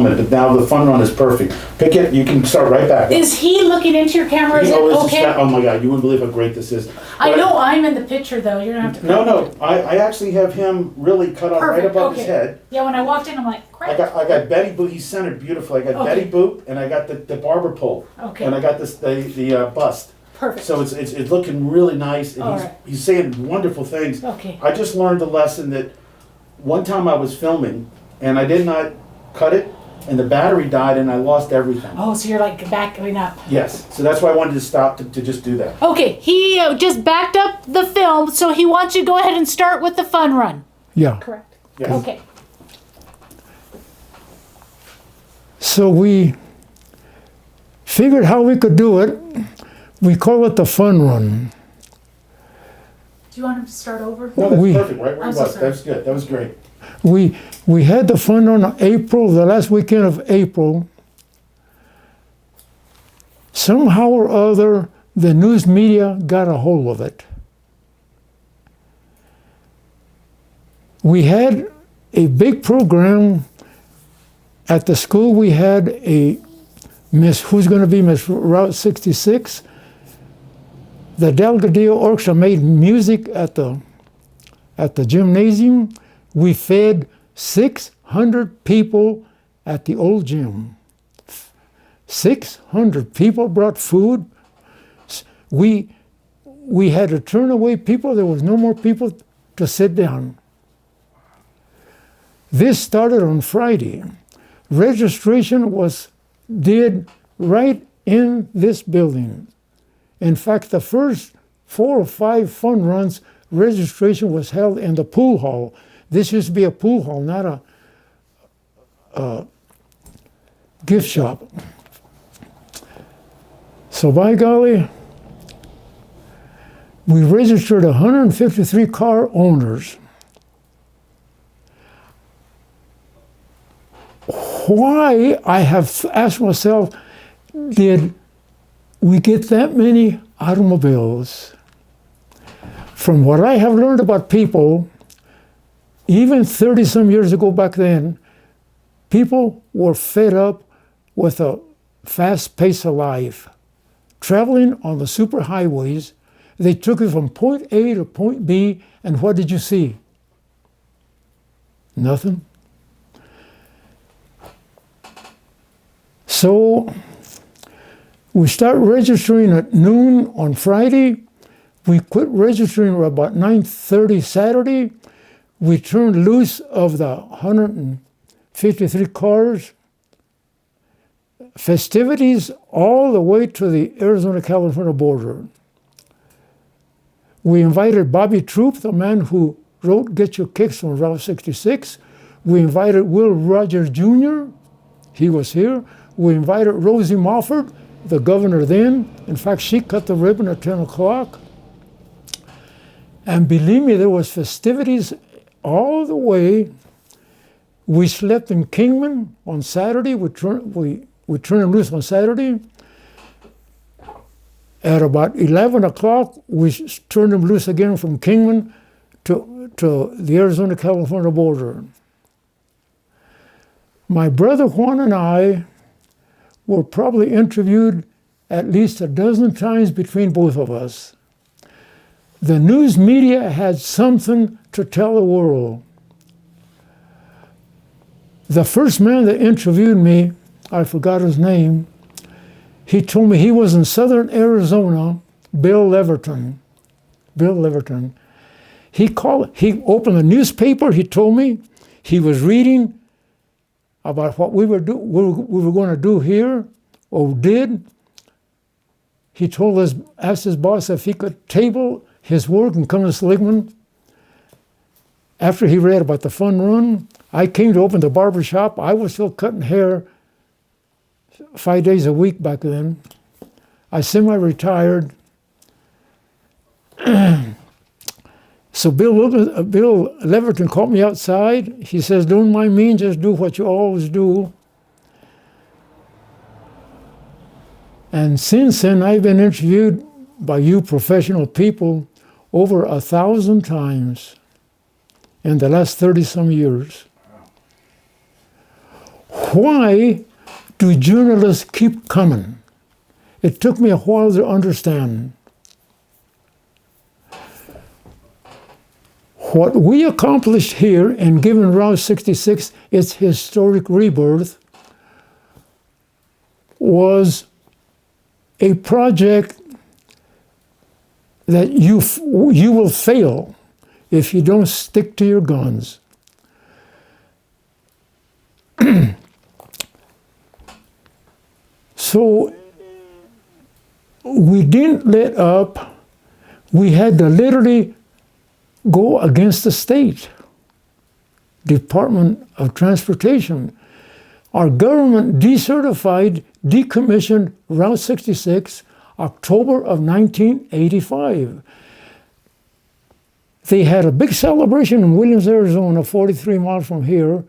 But now the fun run is perfect. Pick it, you can start right back. Is he looking into your camera? Is it okay? Oh my God, you wouldn't believe how great this is. I know I'm in the picture though, you're gonna have to. No, I actually have him really cut off right above his head. Yeah, when I walked in, I'm like, crap. I got Betty Boop, he's centered beautifully. I got Betty Boop, and I got the barber pole. Okay. And I got the bust. Perfect. So it's looking really nice, and he's saying wonderful things. Okay. I just learned a lesson that one time I was filming, and I did not cut it, and the battery died, and I lost everything. Oh, so you're like backing up. Yes, so that's why I wanted to stop to just do that. Okay, he just backed up the film, so he wants you to go ahead and start with the fun run. Yeah. Correct. Yes. Okay. So we figured how we could do it. We call it the fun run. Do you want him to start over? No, that's perfect, right where I'm he so was. sorry. That's good, that was great. We had the fun run on the last weekend of April. Somehow or other, the news media got a hold of it. We had a big program at the school. We had a Miss, who's going to be Miss Route 66. The Delgadillo Orchestra made music at the gymnasium. We fed 600 people at the old gym. 600 people brought food. We had to turn away people. There was no more people to sit down. This started on Friday. Registration did right in this building. In fact, the first 4 or 5 fun runs, registration was held in the pool hall. This used to be a pool hall, not a gift shop. So by golly, we registered 153 car owners. Why, I have asked myself, did we get that many automobiles? From what I have learned about people, even 30-some years ago back then, people were fed up with a fast pace of life. Traveling on the superhighways, they took you from point A to point B, and what did you see? Nothing. So we start registering at noon on Friday. We quit registering at about 9:30 Saturday. We turned loose of the 153 cars. Festivities all the way to the Arizona-California border. We invited Bobby Troop, the man who wrote Get Your Kicks on Route 66. We invited Will Rogers Jr. He was here. We invited Rosie Mofford, the governor then. In fact, she cut the ribbon at 10 o'clock. And believe me, there was festivities all the way. We slept in Kingman on Saturday. We turned them loose on Saturday. At about 11 o'clock, we turned them loose again from Kingman to the Arizona-California border. My brother Juan and I were probably interviewed at least a dozen times between both of us. The news media had something to tell the world. The first man that interviewed me, I forgot his name, he told me he was in southern Arizona, Bill Leverton. Bill Leverton. He opened a newspaper, he told me, he was reading about what we were going to do here, or did. He asked his boss if he could table his work and come to Seligman. After he read about the fun run, I came to open the barber shop. I was still cutting hair 5 days a week back then. I semi-retired. So Bill Leverton called me outside. He says, "Don't mind me, just do what you always do." And since then, I've been interviewed by you professional people over 1,000 times in the last 30-some years. Why do journalists keep coming? It took me a while to understand. What we accomplished here in giving Route 66 its historic rebirth was a project that you will fail if you don't stick to your guns. So we didn't let up. We had to literally go against the state Department of Transportation. Our government decertified, decommissioned Route 66 October of 1985. They had a big celebration in Williams, Arizona, 43 miles from here.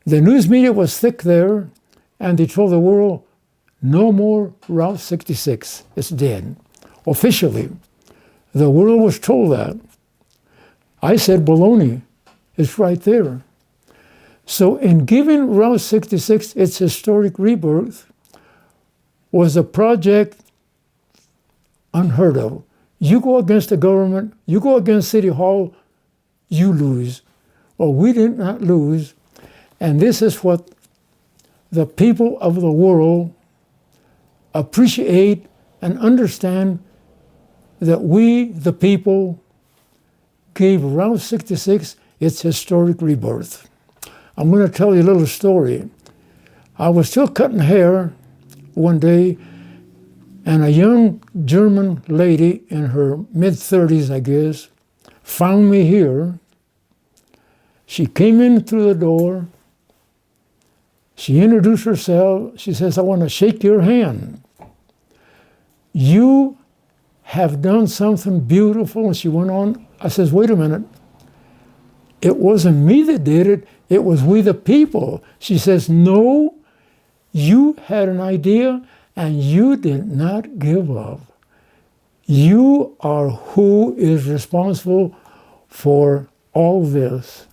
The news media was thick there, and they told the world, no more Route 66. It's dead. Officially, the world was told that. I said, baloney. It's right there. So in giving Route 66 its historic rebirth was a project unheard of. You go against the government, you go against City Hall, you lose. Well, we did not lose, and this is what the people of the world appreciate and understand, that we, the people, gave Route 66 its historic rebirth. I'm going to tell you a little story. I was still cutting hair one day, and a young German lady in her mid-30s, I guess, found me here. She came in through the door. She introduced herself. She says, I want to shake your hand. You have done something beautiful. And she went on. I says, wait a minute. It wasn't me that did it. It was we the people. She says, no, you had an idea and you did not give up. You are who is responsible for all this.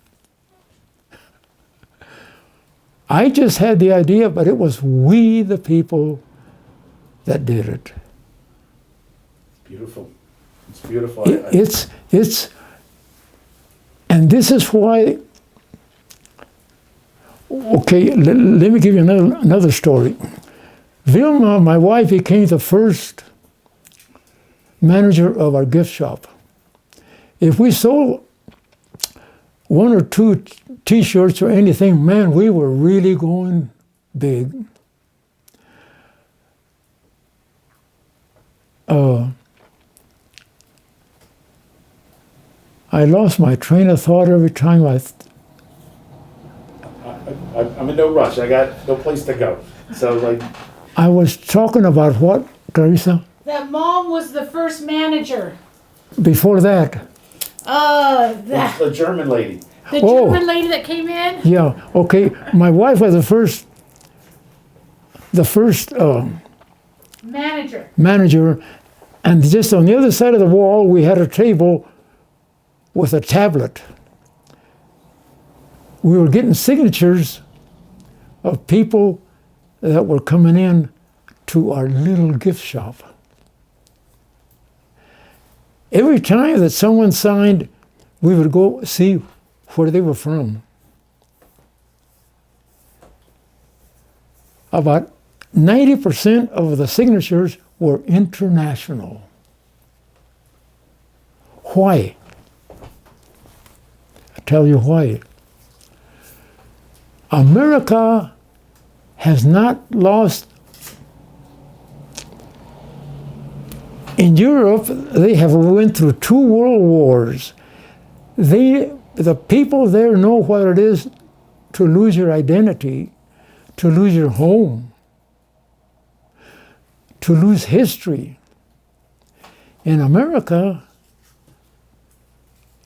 I just had the idea, but it was we the people that did it. Beautiful. It's beautiful. It's, and this is why. Okay, let me give you another story. Vilma, my wife, became the first manager of our gift shop. If we sold one or two T-shirts or anything, man, we were really going big. I lost my train of thought every time I'm in no rush. I got no place to go. So, like, I was talking about what, Teresa? That mom was the first manager. Before that? the German lady. The German lady that came in? Yeah, okay. My wife was the first manager, and just on the other side of the wall, we had a table with a tablet. We were getting signatures of people that were coming in to our little gift shop. Every time that someone signed, we would go see where they were from. About 90% of the signatures were international. Why? I'll tell you why. America has not lost. In Europe, they have went through 2 world wars. The people there know what it is to lose your identity, to lose your home, to lose history. In America,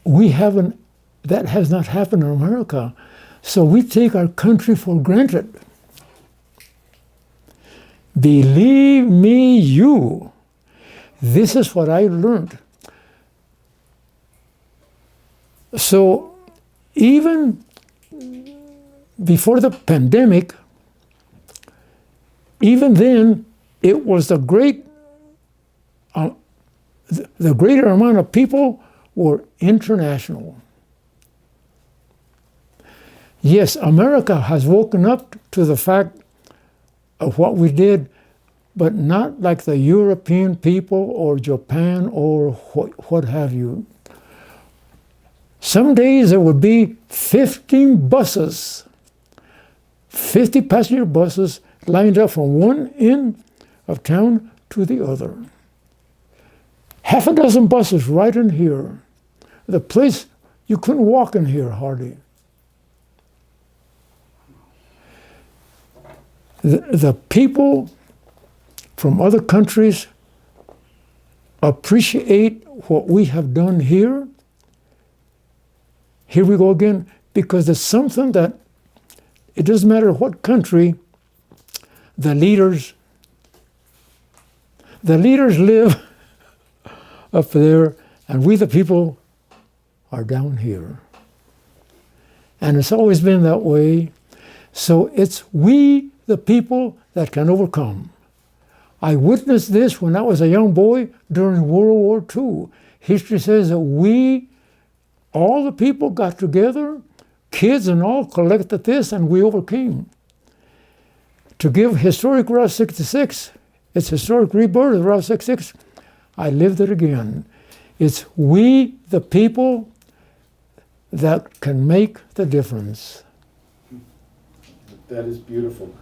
that has not happened in America. So we take our country for granted. Believe me, this is what I learned. So even before the pandemic, even then, it was the greater amount of people were international. Yes, America has woken up to the fact of what we did, but not like the European people or Japan or what have you. Some days there would be 15 buses, 50 passenger buses lined up from one end of town to the other. Half a dozen buses right in here. The place, you couldn't walk in here hardly. The people from other countries appreciate what we have done here. Here we go again, because it's something that it doesn't matter what country, the leaders live up there, and we the people are down here. And it's always been that way. So it's we the people that can overcome. I witnessed this when I was a young boy during World War II. History says that we, all the people got together, kids and all collected this, and we overcame. To give historic Route 66, it's historic rebirth of Route 66, I lived it again. It's we, the people, that can make the difference. That is beautiful.